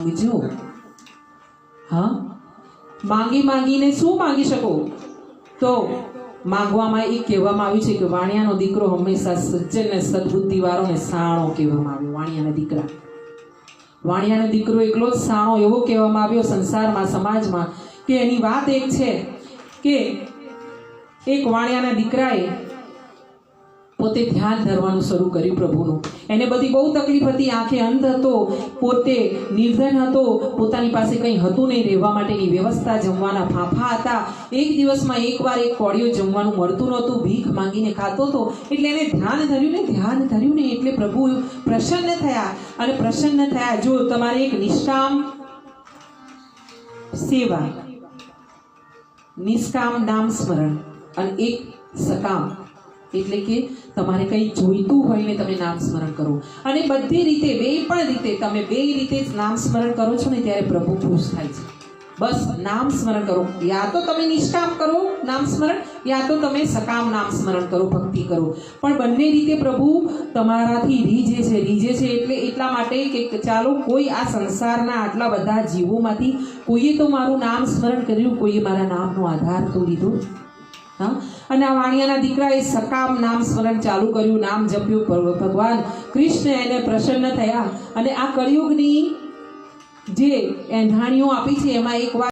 જો હા, માંગી માંગીને શું માંગી શકો? તો માંગવામાં એ કહેવામાં આવ્યું છે કે વાણિયાનો દીકરો હંમેશા સજ્જન ને સદબુદ્ધિવાળો ને સાણો કહેવામાં આવ્યો. વાણિયાના દીકરા, વાણિયાનો દીકરો એકલો જ સાણો એવો કહેવામાં આવ્યો સંસારમાં, સમાજમાં, કે એની વાત એક છે કે એક વાણિયાના દીકરાએ પોતે ધ્યાન ધરવાનું શરૂ કર્યું પ્રભુનું. એને બધી બહુ તકલીફ હતી, આંખે અંધ હતો, પોતે નિર્ધન હતો, પોતાની પાસે કંઈ હતું નહીં, રહેવા માટેની વ્યવસ્થા, જમવાના ફાંફા હતા. એક દિવસમાં એકવાર એક કોળિયો જમવાનું મળતું નહોતું, ભીખ માંગીને ખાતો હતો. એટલે એને ધ્યાન ધર્યું ને એટલે પ્રભુ પ્રસન્ન થયા. અને પ્રસન્ન થયા. જો તમારે એક નિષ્કામ સેવા, નિષ્કામ નામ સ્મરણ, અને એક સકામ એટલે કે તમારે કંઈ જોઈતું હોય ને તમે નામ સ્મરણ કરો. અને બધી રીતે, બે રીતે નામ સ્મરણ કરો છો ને ત્યારે પ્રભુ ખુશ થાય છે. બસ નામ સ્મરણ કરો, યા તો તમે નિષ્કામ કરો નામ સ્મરણ, યા તો તમે સકામ નામ સ્મરણ કરો, ભક્તિ કરો. પણ બંને રીતે પ્રભુ તમારાથી રીઝે છે. એટલે એટલા માટે કે ચાલો કોઈ આ સંસારના આટલા બધા જીવોમાંથી કોઈએ તો મારું નામ સ્મરણ કર્યું, કોઈએ મારા નામનો આધાર તો લીધો. હા, અને આ વાણિયાના દીકરાએ સકામ નામ સ્મરણ ચાલુ કર્યું, નામ જપ્યું. ભગવાન કૃષ્ણ એને પ્રસન્ન થયા. અને આ કળિયુગની જે એંધાણીઓ આપી છે એમાં એક વાત